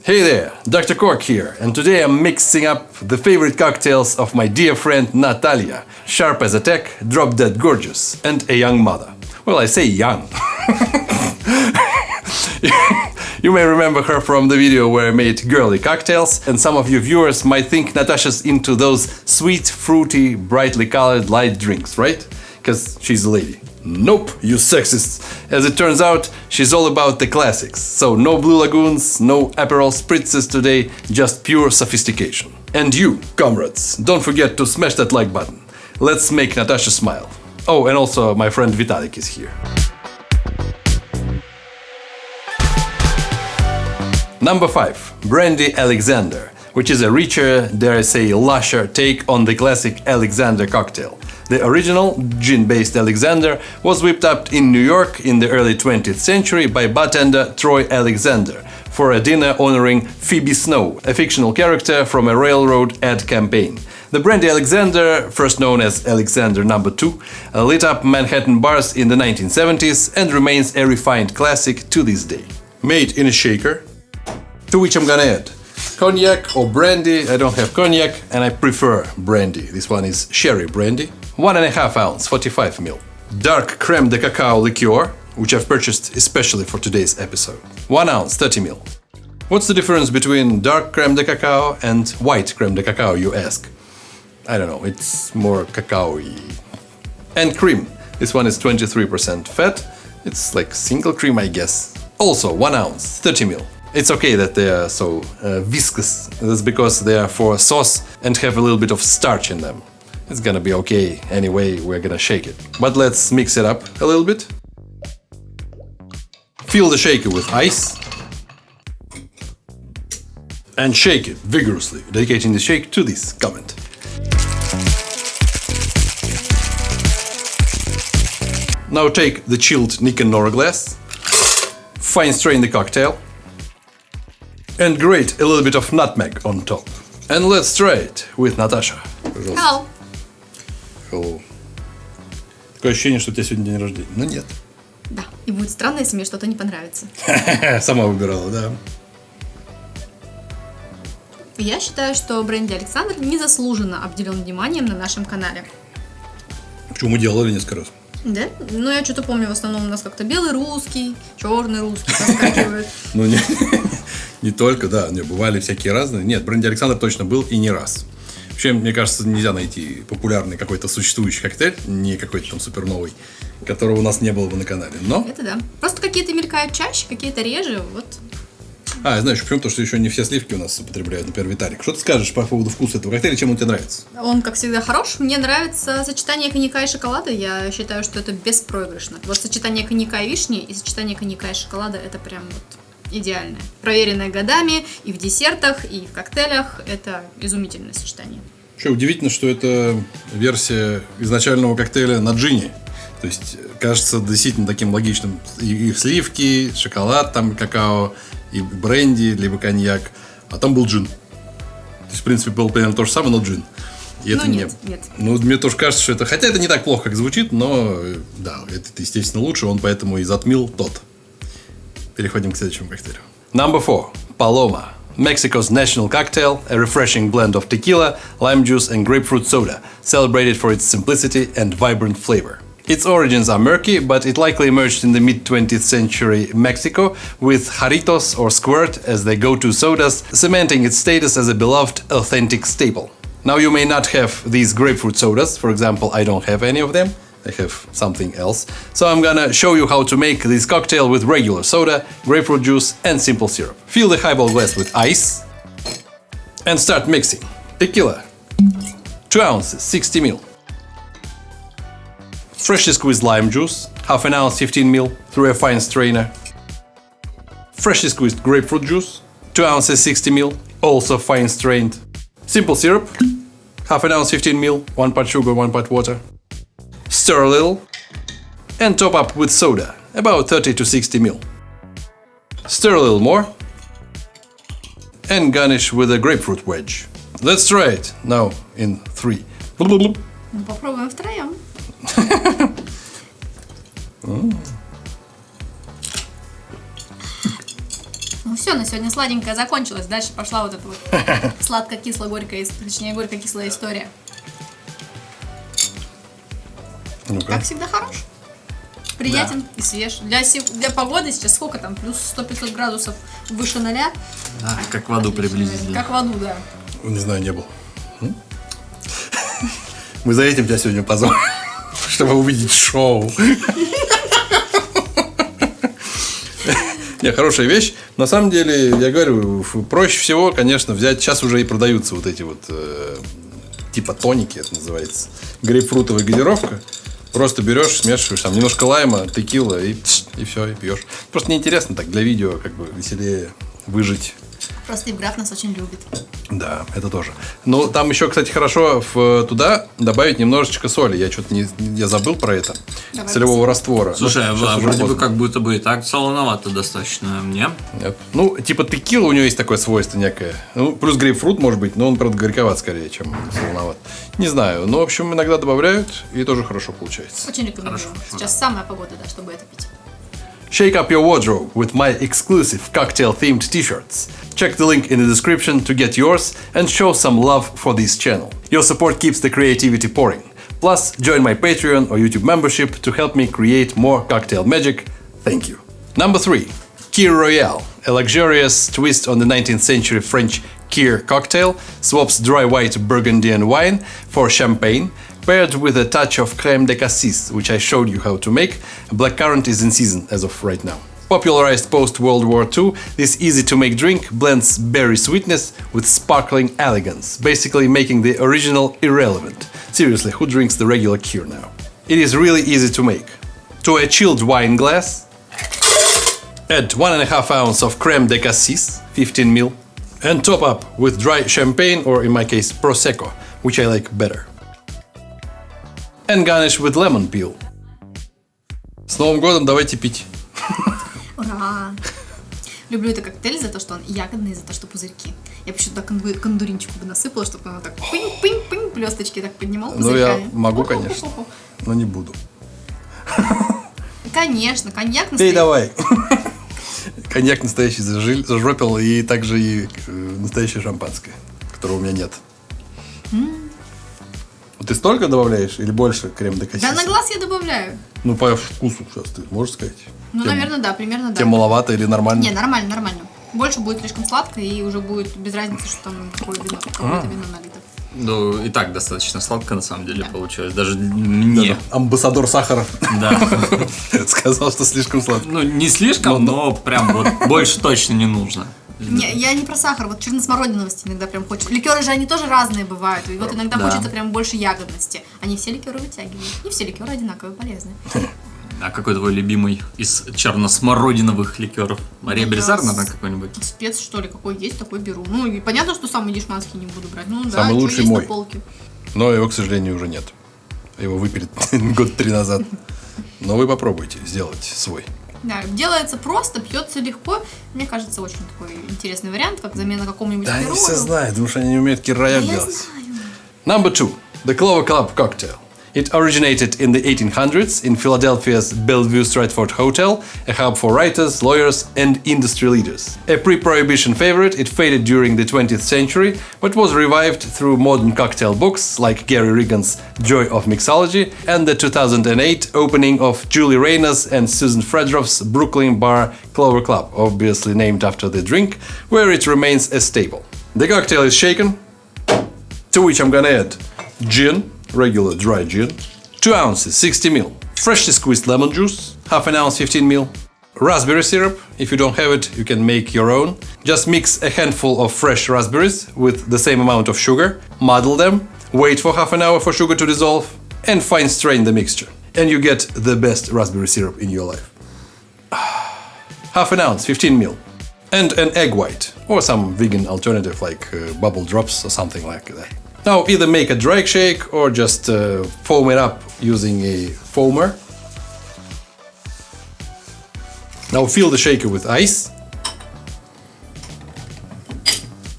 Hey there, Dr. Cork here, and today I'm mixing up the favorite cocktails of my dear friend Natalia, sharp as a tack, drop-dead gorgeous, and a young mother. Well, I say young. You may remember her from the video where I made girly cocktails, and some of you viewers might think Natasha's into those sweet, fruity, brightly colored light drinks, right? Because she's a lady. Nope, you sexists. As it turns out, she's all about the classics. So no Blue Lagoons, no Aperol Spritzes today, just pure sophistication. And you, comrades, don't forget to smash that like button. Let's make Natasha smile. Oh, and also my friend Vitalik is here. Number 5. Brandy Alexander, which is a richer, dare I say lusher take on the classic Alexander cocktail. The original, gin-based Alexander, was whipped up in New York in the early 20th century by bartender Troy Alexander for a dinner honoring Phoebe Snow, a fictional character from a railroad ad campaign. The Brandy Alexander, first known as Alexander No. 2, lit up Manhattan bars in the 1970s and remains a refined classic to this day. Made in a shaker, to which I'm gonna add cognac or brandy. I don't have cognac and I prefer brandy. This one is sherry brandy. 1.5 ounce, 45 ml. Dark creme de cacao liqueur, which I've purchased especially for today's episode. 1 ounce, 30 ml. What's the difference between dark creme de cacao and white creme de cacao, you ask? I don't know, it's more cacao-y. And cream. This one is 23% fat. It's like single cream, I guess. Also 1 ounce, 30 ml. It's okay that they are so viscous. That's because they are for sauce and have a little bit of starch in them. It's gonna be okay anyway, we're gonna shake it. But let's mix it up a little bit. Fill the shaker with ice. And shake it vigorously, dedicating the shake to this comment. Now take the chilled Nick and Nora glass, fine strain the cocktail, and grate a little bit of nutmeg on top. And let's try it with Natasha. Hello. Hello. Такое ощущение, что у тебя сегодня день рождения, но нет. Да, и будет странно, если мне что-то не понравится. Сама выбирала, да. Я считаю, что Брэнди Александр незаслуженно обделен вниманием на нашем канале. Почему мы делали несколько раз? Да? Ну, я что-то помню, в основном у нас как-то белый русский, черный русский проскакивает. Ну, не только, да, бывали всякие разные. Нет, Брэнди Александр точно был и не раз. Вообще, мне кажется, нельзя найти популярный какой-то существующий коктейль, не какой-то там супер новый, которого у нас не было бы на канале. Но... Это да. Просто какие-то мелькают чаще, какие-то реже, вот. Знаешь, почему? Потому что еще не все сливки у нас употребляют, например, Виталик. Что ты скажешь по поводу вкуса этого коктейля, чем он тебе нравится? Он, как всегда, хорош. Мне нравится сочетание коньяка и шоколада. Я считаю, что это беспроигрышно. Вот сочетание коньяка и вишни и сочетание коньяка и шоколада – это прям вот идеальное. Проверенное годами и в десертах, и в коктейлях. Это изумительное сочетание. Еще удивительно, что это версия изначального коктейля на джине. То есть, кажется действительно таким логичным. И сливки, шоколад, там какао, и бренди, либо коньяк. А там был джин. То есть, в принципе, было примерно то же самое, но джин. И это нет. Ну, мне тоже кажется, что это... Хотя это не так плохо, как звучит, но да, это, естественно, лучше. Он поэтому и затмил тот. Переходим к следующему коктейлю. Number 4. Paloma. Mexico's national cocktail, a refreshing blend of tequila, lime juice and grapefruit soda, celebrated for its simplicity and vibrant flavor. Its origins are murky, but it likely emerged in the mid-20th century Mexico, with jarritos or squirt as the go-to sodas, cementing its status as a beloved, authentic staple. Now you may not have these grapefruit sodas, for example, I don't have any of them, I have something else. So I'm gonna show you how to make this cocktail with regular soda, grapefruit juice and simple syrup. Fill the highball glass with ice and start mixing. Tequila, 2 ounces, 60 ml. Freshly squeezed lime juice, half an ounce, 15 ml, through a fine strainer. Freshly squeezed grapefruit juice, 2 ounces, 60 ml, also fine strained. Simple syrup, half an ounce, 15 ml, 1 part sugar, 1 part water. Stir a little and top up with soda, about 30 to 60 ml. Stir a little more and garnish with a grapefruit wedge. Let's try it now in 3. Ну, попробуем втроем. Ну все, на сегодня сладенькое закончилось. Дальше пошла вот эта вот сладко-кисло-горькая, точнее, горько-кислая история. Ну-ка. Как всегда хорош. Приятен и свеж. Для погоды сейчас сколько там? Плюс 100-500 градусов выше 0. Да, как в аду приблизительно. Как в аду, да. Не знаю, не был. Мы за этим тебя сегодня позвали, чтобы увидеть шоу. Не, хорошая вещь. На самом деле, я говорю, проще всего, конечно, взять. Сейчас уже и продаются вот эти вот типа тоники, это называется. Грейпфрутовая газировка. Просто берешь, смешиваешь, там немножко лайма, текила и все, и пьешь. Просто неинтересно так, для видео как бы веселее выжить. Просто Евграф нас очень любит. Да, это тоже. Ну, там еще, кстати, хорошо туда добавить немножечко соли. Я что-то я забыл про это. Давай, солевого раствора. Слушай, Ну, вроде уже бы поздно. как будто бы и так солоновато достаточно мне. Нет. Ну, типа текила у него есть такое свойство некое. Ну, плюс грейпфрут, может быть, но он, правда, горьковат скорее, чем солоноват. Не знаю. Но, в общем, иногда добавляют, и тоже хорошо получается. Очень рекомендую. Сейчас самая погода, да, чтобы это пить. Shake up your wardrobe with my exclusive cocktail-themed t-shirts. Check the link in the description to get yours and show some love for this channel. Your support keeps the creativity pouring. Plus, join my Patreon or YouTube membership to help me create more cocktail magic. Thank you. Number 3. Kir Royale, a luxurious twist on the 19th century French Kir cocktail, swaps dry white Burgundian wine for champagne, paired with a touch of crème de cassis, which I showed you how to make. Blackcurrant is in season as of right now. Popularized post-World War II, this easy-to-make drink blends berry sweetness with sparkling elegance, basically making the original irrelevant. Seriously, who drinks the regular Kir now? It is really easy to make. To a chilled wine glass, add 1.5 ounce of crème de cassis, 15 ml, and top up with dry champagne, or in my case, Prosecco, which I like better. And garnish with lemon peel. С Новым годом, давайте пить. Ура! Люблю этот коктейль за то, что он ягодный, и за то, что пузырьки. Я бы еще туда кондуринчику бы насыпала, чтобы он так пынь-пынь-пынь, блесточки так поднимал Ну, я пузырьками. могу, конечно, но не буду. Конечно, коньяк Пей настоящий. давай. Коньяк настоящий зажопил, и также и настоящее шампанское, которого у меня нет. Ты столько добавляешь или больше крем де кассис? Да на глаз я добавляю. Ну, по вкусу сейчас ты можешь сказать? Ну, наверное, да, примерно да. Тебе маловато или нормально? Не, нормально, нормально. Больше будет слишком сладко, и уже будет без разницы, что там какое-то вино налито. Ну, и так достаточно сладко, на самом деле, получилось. Даже мне. Даже амбассадор сахара Да. сказал, что слишком сладко. Ну, не слишком, но прям вот больше точно не нужно. Не, я не про сахар, вот черносмородиновости иногда прям хочется. Ликеры же, они тоже разные бывают, и вот иногда Да. хочется прям больше ягодности. Они все ликеры вытягивают. Не все ликеры одинаково полезные. А какой твой любимый из черносмородиновых ликеров? Мария Брезар, наверное, какой-нибудь? Спец, что ли, какой есть, такой беру. Ну, и понятно, что самый дешманский не буду брать. Ну, да, Самый что лучший есть мой. на полке. Но его, к сожалению, уже нет. Его выпили год 3 назад. Но вы попробуйте сделать свой. Да, делается просто, пьется легко. Мне кажется, очень такой интересный вариант, как замена какому-нибудь Да, они Киру. все знают, потому что они не умеют Kir Royale Я делать. знаю. Number 2. The Clover Club cocktail. It originated in the 1800s in Philadelphia's Bellevue Stratford Hotel, a hub for writers, lawyers, and industry leaders. A pre-prohibition favorite, it faded during the 20th century, but was revived through modern cocktail books like Gary Regan's Joy of Mixology and the 2008 opening of Julie Rayner's and Susan Fredroff's Brooklyn bar Clover Club, obviously named after the drink, where it remains a staple. The cocktail is shaken, to which I'm gonna add gin, regular dry gin, 2 ounces 60 ml, freshly squeezed lemon juice, half an ounce 15 ml, raspberry syrup. If you don't have it, you can make your own. Just mix a handful of fresh raspberries with the same amount of sugar, muddle them, wait for half an hour for sugar to dissolve, and fine strain the mixture. And you get the best raspberry syrup in your life. Half an ounce 15 ml, and an egg white, or some vegan alternative like bubble drops or something like that. Now either make a dry shake or just foam it up using a foamer. Now fill the shaker with ice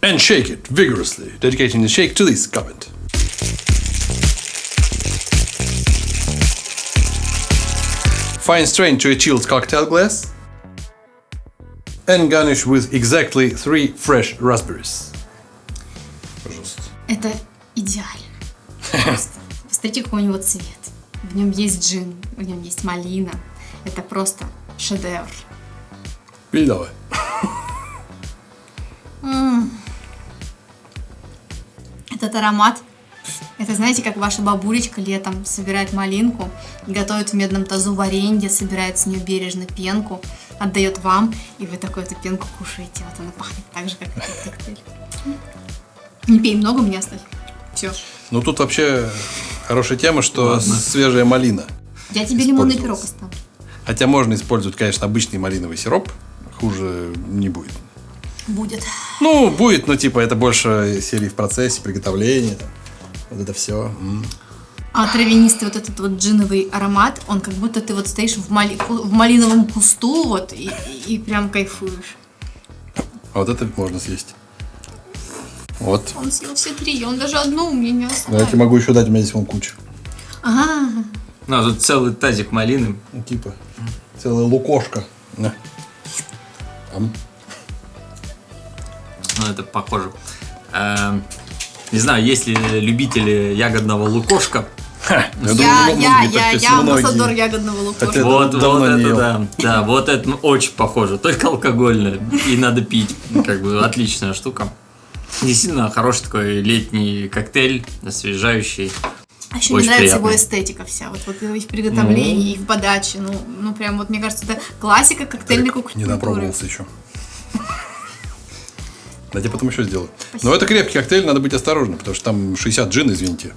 and shake it vigorously, dedicating the shake to this comment. Fine strain to a chilled cocktail glass. and garnish with exactly 3 fresh raspberries. Пожалуйста. Это идеально. Просто посмотрите, какой у него цвет. В нем есть джин, в нем есть малина. Это просто шедевр. Пей давай. Этот аромат, это знаете, как ваша бабулечка летом собирает малинку, готовит в медном тазу варенье, собирает с нее бережно пенку, отдает вам, и вы такую эту пенку кушаете. Вот она пахнет так же, как этот коктейль. Не пей много, мне оставь. Все. Ну тут вообще хорошая тема, что Ладно. свежая малина. Я тебе лимонный пирог использовалась. оставлю. Хотя можно использовать, конечно, обычный малиновый сироп, хуже не будет. Будет. Ну, будет, но типа это больше серии в процессе приготовления. Там. Вот это все. А травянистый вот этот вот джиновый аромат, он как будто ты вот стоишь в малиновом кусту вот и прям кайфуешь. А вот это можно съесть. Вот. Он съел все 3, он даже одну у меня не Но я оставил. тебе могу еще дать, у меня здесь вон куча. Ага. Ну, тут целый тазик малины. Ну, типа, целая лукошка. На. Ну, это похоже. Не знаю, есть ли любители ягодного лукошка. Я амбассадор ягодного лукошка. Хотя- Вот давно не это ел. да. Да, вот это очень похоже. Только алкогольное. И надо пить. Как бы отличная штука. Действительно хороший такой летний коктейль, освежающий. А еще Очень мне нравится приятно. его эстетика вся. Вот и в приготовлении, и в подаче. Ну прям вот, мне кажется, это классика коктейльной культуры. Не напробовался еще. Я тебе потом еще сделаю. Но это крепкий коктейль, надо быть осторожным, потому что там 60 джин, извините.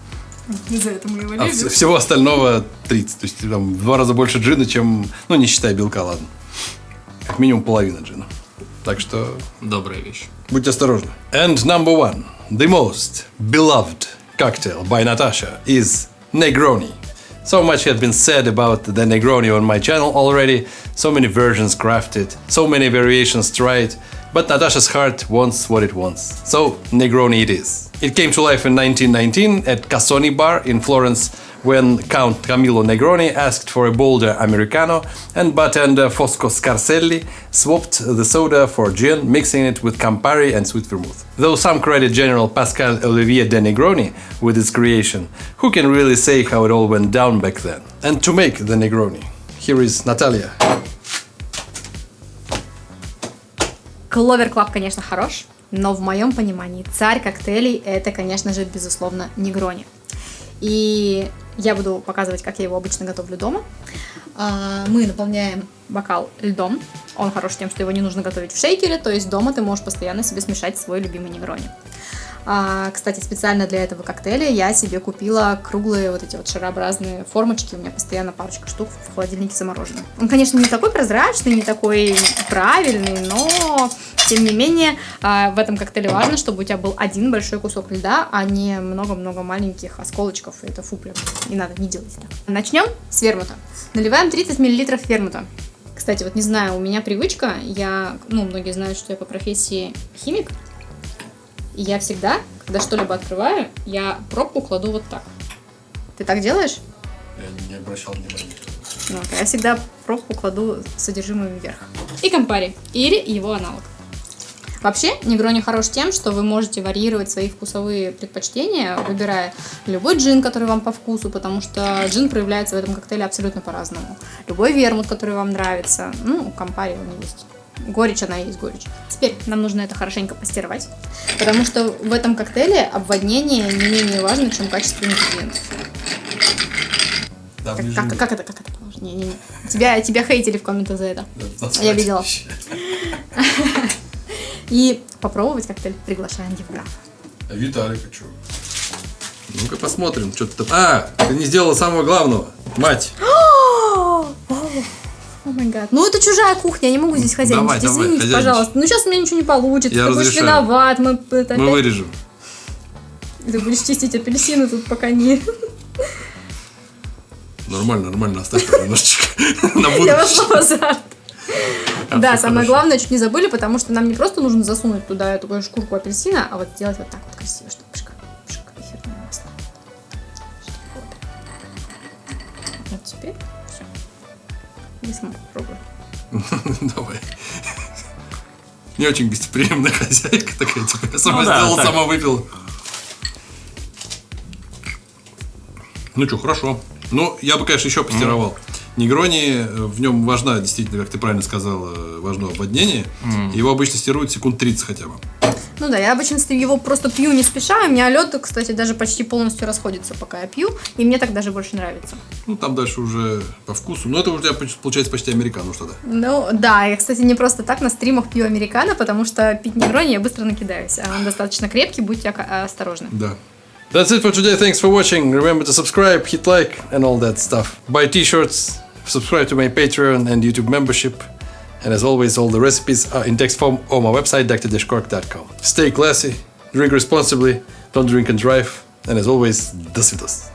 За это мы его А любим. всего остального 30. То есть там в 2 раза больше джина, чем... Ну, не считая белка, ладно. Как минимум половина джина. Так что Добрая вещь. будьте осторожны. And number 1. The most beloved cocktail by Natasha is Negroni. So much has been said about the Negroni on my channel already. So many versions crafted, so many variations tried. But Natasha's heart wants what it wants. So Negroni it is. It came to life in 1919 at Cassoni Bar in Florence when Count Camillo Negroni asked for a bolder Americano and bartender Fosco Scarselli swapped the soda for gin, mixing it with Campari and sweet vermouth. Though some credit General Pascal Olivier de Negroni with its creation, who can really say how it all went down back then? And to make the Negroni, here is Natalia. Clover Club, конечно, хорош, но в моем понимании царь коктейлей это, конечно же, безусловно, Negroni. И я буду показывать, как я его обычно готовлю дома. Мы наполняем бокал льдом. Он хорош тем, что его не нужно готовить в шейкере, то есть дома ты можешь постоянно себе смешать свой любимый Negroni. Кстати, специально для этого коктейля я себе купила круглые вот эти вот шарообразные формочки. У меня постоянно парочка штук в холодильнике заморожены. Он, конечно, не такой прозрачный, не такой правильный, но, тем не менее, в этом коктейле важно, чтобы у тебя был один большой кусок льда, а не много-много маленьких осколочков. Это фу прям. Не надо, не делайте так. Начнем с вермута. Наливаем 30 мл вермута. Кстати, вот не знаю, у меня привычка, многие знают, что я по профессии химик. И я всегда, когда что-либо открываю, я пробку кладу вот так. Ты так делаешь? Я не обращал внимания. Ну, я всегда пробку кладу содержимое вверх. И Campari, или его аналог. Вообще, Negroni хорош тем, что вы можете варьировать свои вкусовые предпочтения, выбирая любой джин, который вам по вкусу, потому что джин проявляется в этом коктейле абсолютно по-разному. Любой вермут, который вам нравится. Campari он есть. Горечь, она и есть горечь. Теперь нам нужно это хорошенько постировать, потому что в этом коктейле обводнение не менее важно, чем качество ингредиентов. Да, Как это положено? Не. Тебя хейтили в комментах за это. Я видела. И попробовать коктейль приглашаем Евграфа. Виталик, а что? Ну-ка посмотрим, что ты там... ты не сделала самого главного, мать. О май гад. Ну это чужая кухня, я не могу здесь хозяйничать. Давай, Извините, хозяйничай. пожалуйста. Ну сейчас у меня ничего не получится. Я Ты будешь разрешаю. виноват. Мы вырежем. Ты будешь чистить апельсины тут пока не... Нормально, оставь немножечко на Я будущее. вошла в азарт. Да, всё самое хорошо. главное, чуть не забыли, потому что нам не просто нужно засунуть туда эту шкурку апельсина, а вот сделать вот так вот красиво, чтобы пшик, эфирное масло. Вот теперь все. Я сама попробую. Давай. Не очень гостеприимная хозяйка такая, типа, я сама да, сделала, так. сама выпила. Ну что, хорошо. Ну, я бы, конечно, еще пастировал. Негрони, в нем важна, действительно, как ты правильно сказал, важно обводнение. Его обычно стируют секунд 30 хотя бы. Ну да, я обычно его просто пью не спеша. У меня лед, кстати, даже почти полностью расходится, пока я пью. И мне так даже больше нравится. Ну, там дальше уже по вкусу. Но это у тебя получается почти американо, что да. Ну да, я, кстати, не просто так на стримах пью американо, потому что пить негрони я быстро накидаюсь. А он достаточно крепкий, будьте осторожны. Да. That's it for today. Thanks for watching. Remember to subscribe, hit like, and all that stuff. Buy t-shirts, subscribe to my Patreon and YouTube membership. And as always, all the recipes are in text form on my website, thedrcork.com. Stay classy, drink responsibly, don't drink and drive. And as always, Dosvidos.